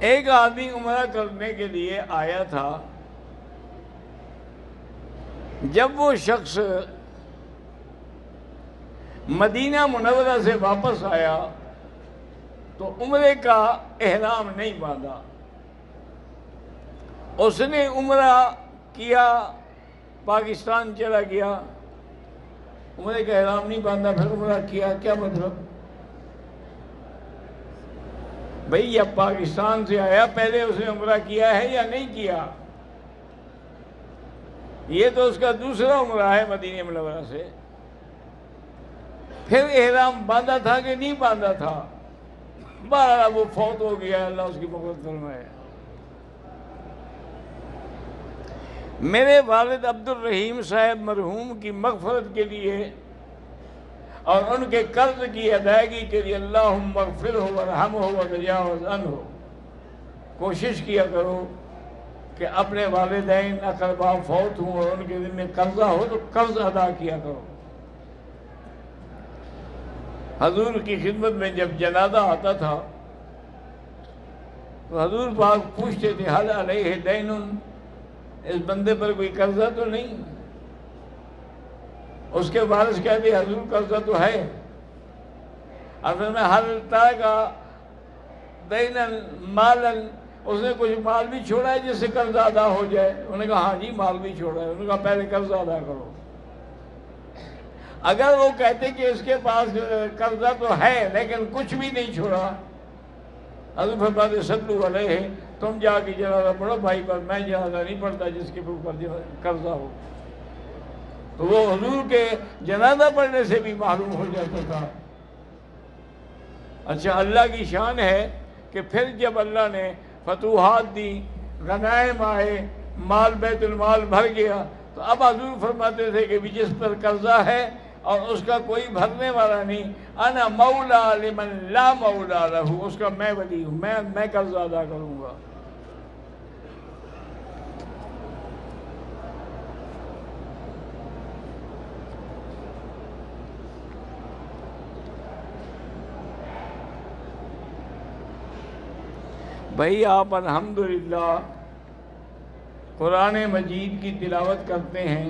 ایک آدمی عمرہ کرنے کے لیے آیا تھا. جب وہ شخص مدینہ منورہ سے واپس آیا تو عمرے کا احرام نہیں باندھا. اس نے عمرہ کیا، پاکستان چلا گیا، عمرے کا احرام نہیں باندھا، پھر عمرہ کیا. کیا مطلب؟ بھئی جب پاکستان سے آیا پہلے اس نے عمرہ کیا ہے یا نہیں کیا؟ یہ تو اس کا دوسرا عمرہ ہے مدینہ منورہ سے. پھر احرام باندھا تھا کہ نہیں باندھا تھا؟ بہرحال وہ فوت ہو گیا، اللہ اس کی مغفرت فرمائے. میرے والد عبد الرحیم صاحب مرحوم کی مغفرت کے لیے اور ان کے قرض کی ادائیگی کے لیے اللہم اغفرہ وارحمہ وتجاوز عنہ کوشش کیا کرو کہ اپنے والدین اقربا فوت ہوں اور ان کے ذمہ قرضہ ہو تو قرض ادا کیا کرو. حضور کی خدمت میں جب جنازہ آتا تھا تو حضور پاک پوچھتے تھے حل علیہ دین، اس بندے پر کوئی قرضہ تو نہیں؟ اس کے وارث کہتے حضور قرضہ تو ہے. اصل میں ہر طرح کا دینن مالن، اس نے کچھ مال بھی چھوڑا ہے جس سے قرضہ ادا ہو جائے؟ انہوں نے کہا ہاں جی مال بھی چھوڑا ہے. انہوں نے کہا پہلے قرضہ ادا کرو. اگر وہ کہتے کہ اس کے پاس قرضہ تو ہے لیکن کچھ بھی نہیں چھوڑا، حضور فرماتے صلو علیہ، تم جا کے جنازہ پڑھو بھائی پر، میں جنازہ نہیں پڑھتا جس کے اوپر قرضہ ہو. تو وہ حضور کے جنازہ پڑھنے سے بھی معلوم ہو جاتا تھا. اچھا، اللہ کی شان ہے کہ پھر جب اللہ نے فتوحات دی، غنائم آئے، مال بیت المال بھر گیا، تو اب حضور فرماتے تھے کہ جس پر قرضہ ہے اور اس کا کوئی بھرنے والا نہیں، انا مولا لمن لا مولا لہ، اس کا میں ولی ہوں، میں قرضہ ادا کروں گا. بھائی آپ الحمدللہ قرآن مجید کی تلاوت کرتے ہیں،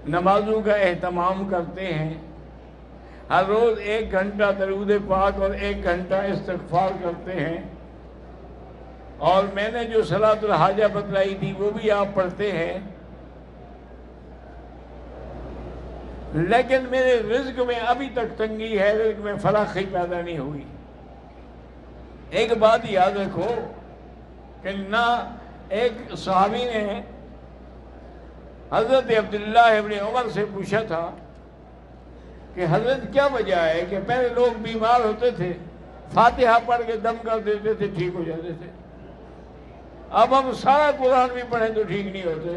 نمازوں کا اہتمام کرتے ہیں، ہر روز 1 گھنٹہ درود پاک اور 1 گھنٹہ استغفار کرتے ہیں، اور میں نے جو صلاۃ الحاجہ بتلائی تھی وہ بھی آپ پڑھتے ہیں. لیکن میرے رزق میں ابھی تک تنگی ہے، رزق میں فراخی پیدا نہیں ہوئی. ایک بات یاد رکھو کہ نہ ایک صحابی نے حضرت عبداللہ ابن عمر سے پوچھا تھا کہ حضرت کیا وجہ ہے کہ پہلے لوگ بیمار ہوتے تھے فاتحہ پڑھ کے دم کر دیتے تھے ٹھیک ہو جاتے تھے، اب ہم سارا قرآن بھی پڑھیں تو ٹھیک نہیں ہوتے.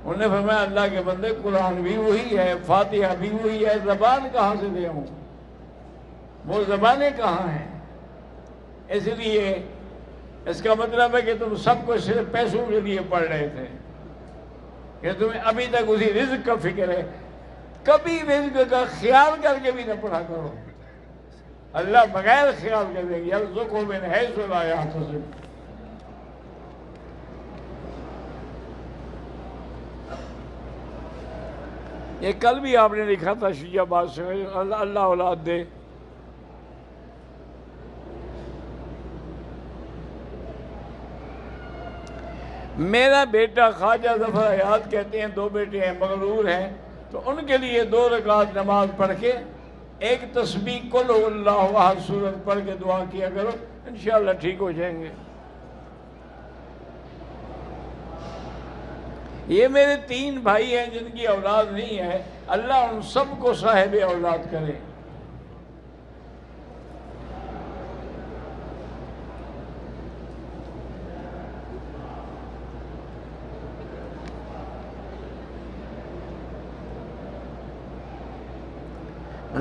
انہوں نے فرمایا اللہ کے بندے، قرآن بھی وہی ہے، فاتحہ بھی وہی ہے، زبان کہاں سے لے آؤں؟ وہ زبانیں کہاں ہیں؟ اس لیے اس کا مطلب ہے کہ تم سب کو صرف پیسوں کے لیے پڑھ رہے تھے، کہ تمہیں ابھی تک اسی رزق کا فکر ہے. کبھی رزق کا خیال کر کے بھی نہ پڑھا کرو، اللہ بغیر خیال کر دیں گے. یرزقہ من حیث لا یحتسب. یہ کل بھی آپ نے لکھا تھا شیعہ آباد سے، اللہ اولاد دے. میرا بیٹا خواجہ ظفر حیات کہتے ہیں 2 بیٹے ہیں، مغرور ہیں، تو ان کے لیے 2 رکعت نماز پڑھ کے ایک تسبیح قل هو اللہ احد سورت پڑھ کے دعا کیا کرو، انشاءاللہ ٹھیک ہو جائیں گے. یہ میرے 3 بھائی ہیں جن کی اولاد نہیں ہے، اللہ ان سب کو صاحب اولاد کرے.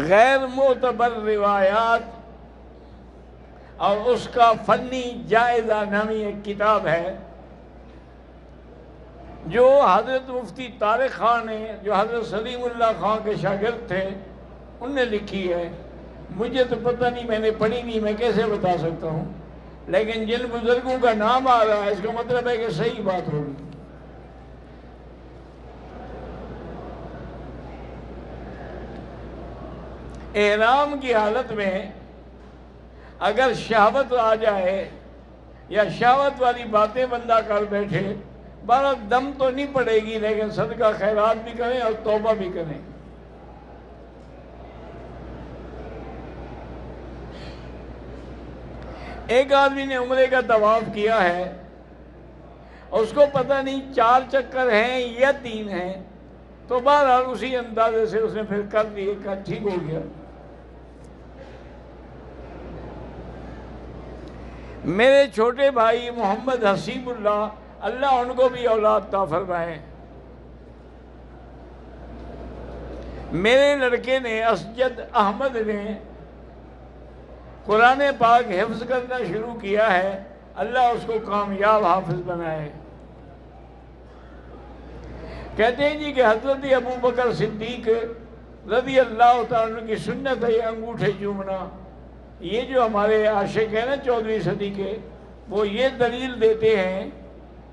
غیر معتبر روایات اور اس کا فنی جائزہ نامی ایک کتاب ہے جو حضرت مفتی طارق خان نے، جو حضرت سلیم اللہ خان کے شاگرد تھے، ان نے لکھی ہے. مجھے تو پتہ نہیں، میں نے پڑھی نہیں، میں کیسے بتا سکتا ہوں، لیکن جن بزرگوں کا نام آ رہا ہے اس کا مطلب ہے کہ صحیح بات ہوگی۔ احرام کی حالت میں اگر شہوت آ جائے یا شہوت والی باتیں بندہ کر بیٹھے، بہرحال دم تو نہیں پڑے گی، لیکن صدقہ خیرات بھی کریں اور توبہ بھی کریں۔ ایک آدمی نے عمرے کا طواف کیا ہے، اس کو پتہ نہیں 4 چکر ہیں یا 3 ہیں، تو بہرحال اسی اندازے سے اس نے پھر کر دیے، کہ ٹھیک ہو گیا۔ میرے چھوٹے بھائی محمد حسیب اللہ، اللہ ان کو بھی اولاد عطا فرمائے، میرے لڑکے نے اسجد احمد نے قرآن پاک حفظ کرنا شروع کیا ہے، اللہ اس کو کامیاب حافظ بنائے۔ کہتے ہیں جی کہ حضرت ابو بکر صدیق رضی اللہ تعالیٰ عنہ کی سنت ہے یہ انگوٹھے چومنا۔ یہ جو ہمارے عاشق ہیں نا 14ویں صدی کے، وہ یہ دلیل دیتے ہیں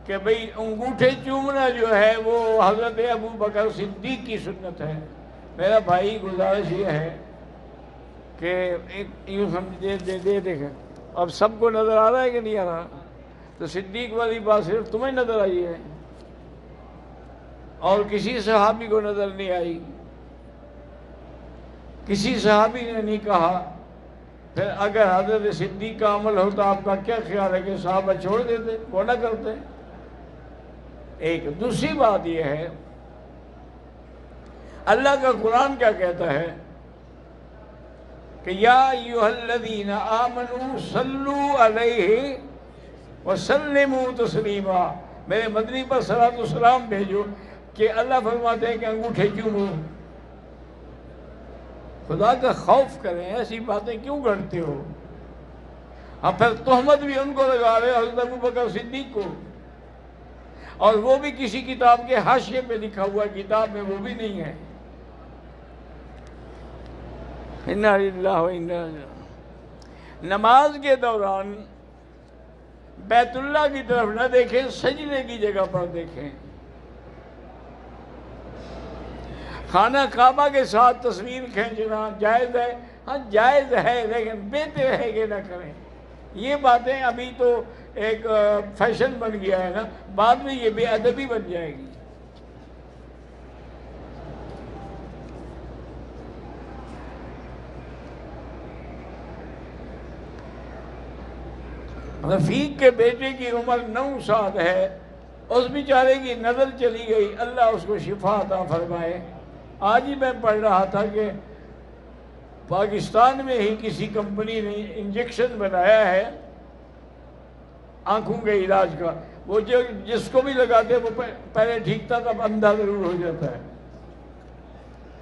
کہ بھئی انگوٹھے چومنا جو ہے وہ حضرت ابو بکر صدیق کی سنت ہے۔ میرا بھائی گزارش یہ ہے کہ ایک یوں سمجھے دے دیکھیں، اب سب کو نظر آ رہا ہے کہ نہیں آ رہا؟ تو صدیق والی بات صرف تمہیں نظر آئی ہے اور کسی صحابی کو نظر نہیں آئی، کسی صحابی نے نہیں کہا۔ پھر اگر حضرت صدیق کا عمل ہوتا آپ کا کیا خیال ہے کہ صحابہ چھوڑ دیتے، وہ نہ کرتے؟ ایک دوسری بات یہ ہے، اللہ کا قرآن کیا کہتا ہے کہ یا ایھا الذین آمنوا صلوا علیہ وسلموا تسلیما، میرے مدنی پر صلاۃ و سلام بھیجو، کہ اللہ فرماتے ہیں کہ انگوٹھے چومو۔ خدا کا خوف کریں، ایسی باتیں کیوں کرتے ہو؟ ہاں پھر تہمت بھی ان کو لگا رہے حضرت ابو بکر صدیق کو، اور وہ بھی کسی کتاب کے حاشیے پہ لکھا ہوا، کتاب میں وہ بھی نہیں ہے۔ انا للہ و انا الیہ۔ نماز کے دوران بیت اللہ کی طرف نہ دیکھیں، سجدے کی جگہ پر دیکھیں۔ خانہ کعبہ کے ساتھ تصویر کھینچنا جائز ہے؟ ہاں جائز ہے، لیکن بہتر ہے کہ نہ کریں۔ یہ باتیں ابھی تو ایک فیشن بن گیا ہے نا، بعد میں یہ بے ادبی بن جائے گی۔ رفیق کے بیٹے کی عمر 9 سال ہے، اس بیچارے کی نظر چلی گئی، اللہ اس کو شفا عطا فرمائے۔ آج ہی میں پڑھ رہا تھا کہ پاکستان میں ہی کسی کمپنی نے انجیکشن بنایا ہے آنکھوں کے علاج کا، وہ جو جس کو بھی لگاتے وہ پہلے ٹھیک تھا، تب اندھا ضرور ہو جاتا ہے۔